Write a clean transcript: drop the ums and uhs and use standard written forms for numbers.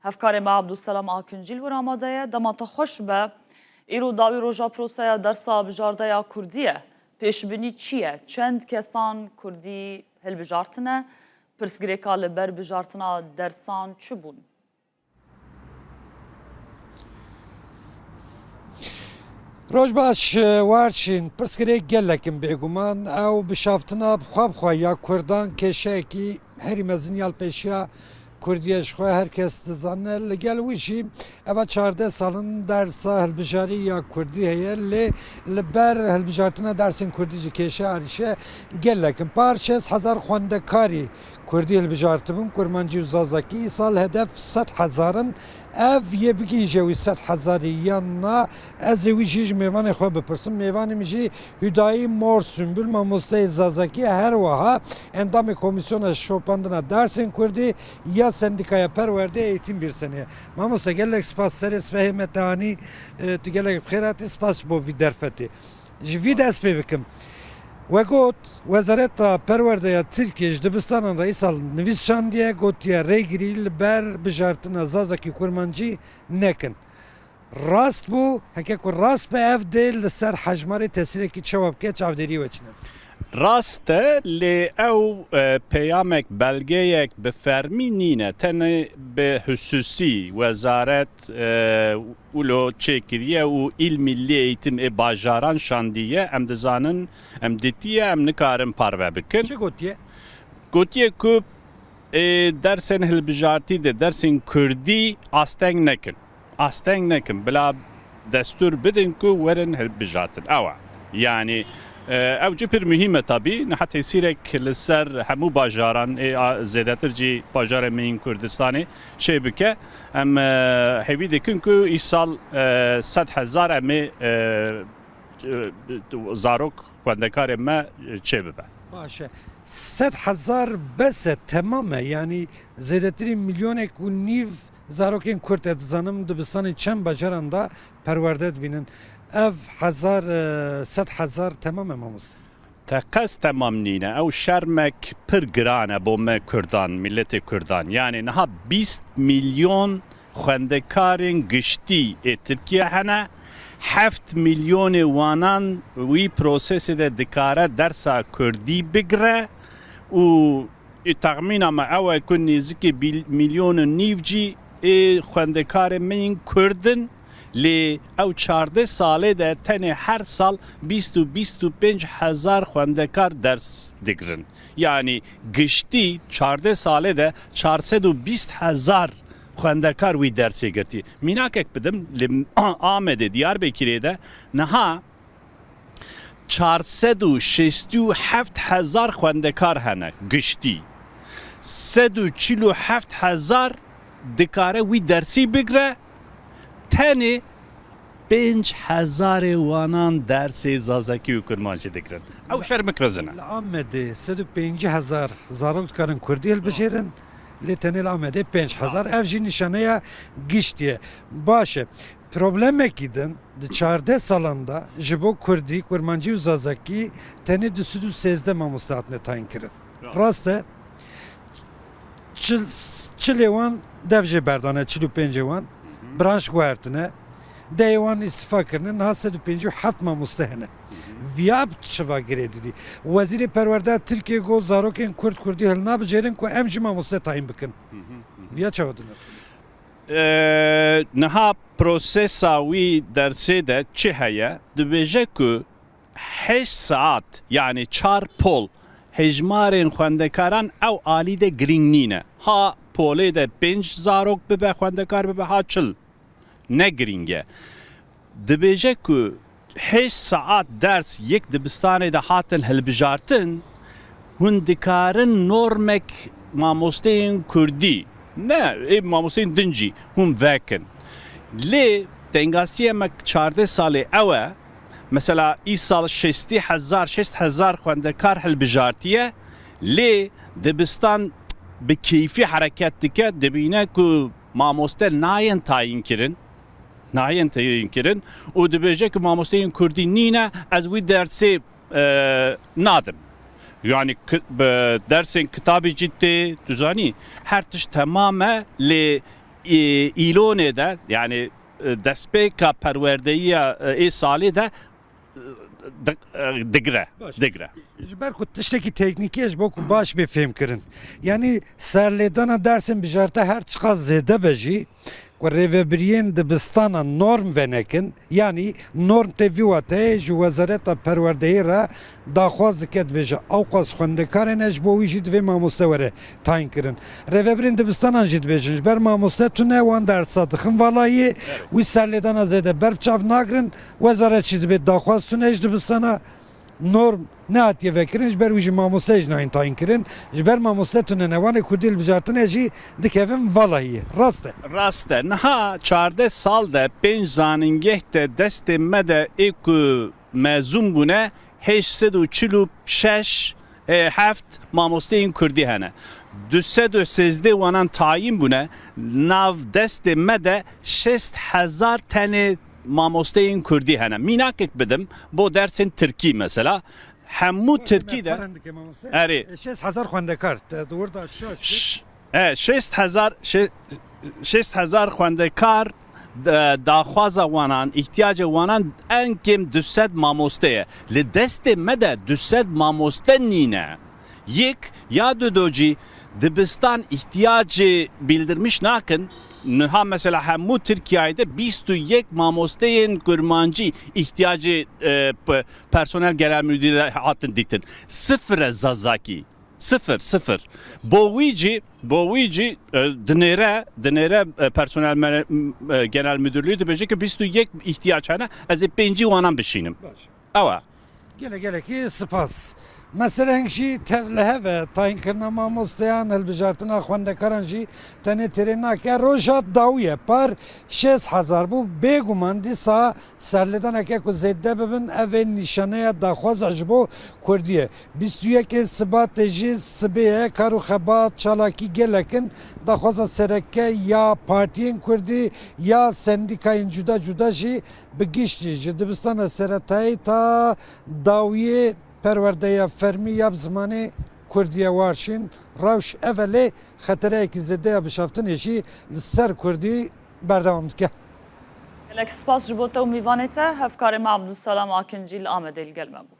هفکار ما عبدالسلام آکنجیل و رامادهه دمات خوش به ایرو داوی روژا پروسه درسا بجارده کردیه پیشبینی چیه؟ چند کسان کردی هل بجارتنه پرسگریکا لبر بجارتنا درسان چو بون؟ روش باش وارچین پرسکری گلکم بیگمان او بشافتنا بخواب خواهی کردان کشه کی هری مزنیال پیشیا کردیش خواه هر کس دزانه لگل ویشی اما 14 سالن درسا هلبجاری یا کردی هیه لبر هلبجارتنا درسین کردی جی کشه عریشه گلکم پارچه هزار خواندکاری کردی هلبجارتمون کرمانجی و زازاکی سال هدف 100,000 ev yê bigî jê wî 100,000 yan na ez ê wî jî ji mêvanê xwe bipirsim mêvanê min jî Hüdayî Mor Sümbül mamosteyê Zazakî her wiha endamê komîsyona şopandina dersên Kurdî ya sendîkaya perwerdê eğitim bir seneye mamoste gelek spas serê svehê me tehanî tu gelek bi xêr hatî spas ji bo vî derfetê ji vî dest pê bikim وگوت وزارت پرورده ترکیه دبستان رئیس نویس شاندیه گوتیه ریگری لبر بجارتنا زازکی کرمانجی نکن راست بو هکه که راست به اف دل لسر حجماری تسیره که چواب که چاودری وچنه راسته لی او پیامک بلگیک به فرمی نینه تنه به حسوسی وزارت اولو چکریه و ایل ملی ایتم باجاران شاندیه ام دزانن ام دیتیه ام نکارم پارو بکن چه گوتیه؟ گوتیه که درسن هلبجارتی ده درسن کردی آستنگ نکن بلا دستور بدن که ورن هلبجارتن اوه یعنی او جپر مهمه طبی نه حتی سیرک لسر همو باجاران زیادتر جی باجار مین کردستانی شی بکه ام هیوی دکن که ای سال 100,000 امی زاروک خواندکار ما چه ببه باشه 100,000 بس تمامه yani زیادتری میلیونک و نیو زاروکین کرد edzanım dibistani çem bajaran da perverdet binin ev 100,000 tamam emamız. تقص تمام نینه او شرمک پر گرانه بو ما کردان ملت کردان یعنی نها 20 میلیون خوندکارین گشتی ترکیه هنه 7 میلیون وانان وی پروسس ده دکاره درسا کردی بگره و تخمین ما او کن نزدیک میلیون نیو جی خوندکار من کردن لی او 14 ساله ده تنه هر سال 20-25,000 خوندکار درس دگرن یعنی گشتی 14 ساله ده 420,000 خوندکار وی درسی گرتی میناکک بدم لی آمده دیاربکری ده نها 467,000 خوندکار هنه گشتی 147,000 دکاره وی درسی بگره تنه 5,000 وانان درس زازکی و کرمانچی دکرن او شرمک رزنه آمده 105,000 زارok karın Kurdî hilbijirin lê tenê amede 5,000 ev jî nişaneya giştiye başe problemekî din di 14 salanda ji bo Kurdî kurmancî û zazakî tenê di 13 mamoste hatine tayin kirin rast e çilê wan dev jê berdane 45 wan branş guhertine deywan istifa kirine niha 157 mamoste hene viyab çıva giredi Wezîrê Perwerde Tirkiye got zarokên Kurd Kurdî hilnabijêrin ku em jî mamoste tayin bikin viya çawa dine نها پروسسا وی درسه ده چه هیا دبیجه که 8 ساعت یعنی 4 پول هجمارین خوندکاران او آلی ده گرینگ نینه ها پوله ده 5 زاروک ببه خوندکار ببه ها چل نه گرینگه دبیجه که 8 ساعت درس یک دبستانه ده هاتن هلبجارتن هندکارن نورمک ماموستین کردی نه ای ماموستین دنجی هم وکن لی دنگاسیه مک 14 ساله اوه مثلا ای سال 60,000 خوندکار هلبجارتیه لی دبستان به کیفی حرکت دکه دبینه که ماموسته ناین تاین کرن و دبیجه که ماموسته این کردی نینه از وی درسی نادم yani dersin kitabı ciddi düzani her tiş tamamı le İlone de yani despeka perverdeyiya sali de digre. ji ber ku tiştekî teknîkî ji bo ku baş bê fêm kirin. Yani serlêdana dersên bijarta her çiqa zêde be jî ku rêvebiriyên dibistana norm venekin, yani norm tê vî wateyê ji Wezareta Perwerdeyî re daxwaz dike dibêje ew qas xwendekarên e ji bo wî jî divê mamoste were tayin kirin. Rêvebirên dibistanan jî dibêjin ji ber mamoste tune wan dersa dixin valayê wî serlêdana zêde berçav nakirin, wezaret jî dibê daxwaz tune ji dibistana norm ne hatiye vekirin ji ber wî jî mamoste jî nayên tayin kirin ji ber mamoste tune nevanê Kurdî hilbijartinê jî dikevin valayê. Rast e. Rast e. Niha 14 sal de 5 zanîngeh de destê me de ê ku mezûn bûne 846 heft mamosteyên Kurdî hene. 213 wanan tayin bûne nav destê me de 6000 tenê mamosteyên Kurdî hene. Mînakek bidim bo dersên Tirkî mesela. Hemû Tirkî de erê 6000 xwendekar te dewirda şaş 6000 xwendekar daxwaza wanan ihtiyaca wanan en kêm 200 mamoste ye. Li destê me de 200 mamoste nîne. Yek ya dodocî dibistan ihtiyacı bildirmiş nakin. Niha mesela hemû Tirkiyey'de 21 mamosteyên kurmancı ihtiyacı personel genel müdürü hatin diktin. Sıfır zazaki. Sıfır. Bovici dinere personel genel müdürlüğü de bence ki 21 ihtiyaç hane az 5 wanan bişinim. Ava. Geleki spas. Mesela jî tevlehe ve tayinkirina mamosteyan hilbijartina xwendekaran jî tenê têrê nake roja dawiye par 6000 bû bêguman dîsa serlêdaneke ku zêde bibin ev ê nîşaneya daxwaza ji bo Kurdî ye. 21 Sibatê jî sibê ye kar û xebat çalakî gelekin daxwaza sereke ya partiyên Kurdî ya sendîkayên cuda jî bi giştî ji dibistana seretayî ta dawiyê perwerdeya fermî ya bi zimanê Kurdiye warşîn rewş evelê xetereyekî zêdeya bişaftinê jî li ser Kurdî berdewam dike. Gelek spas ji bo te û mîvanê te hevkarê me Abdûselam Akincî li Amedê li gel me bû.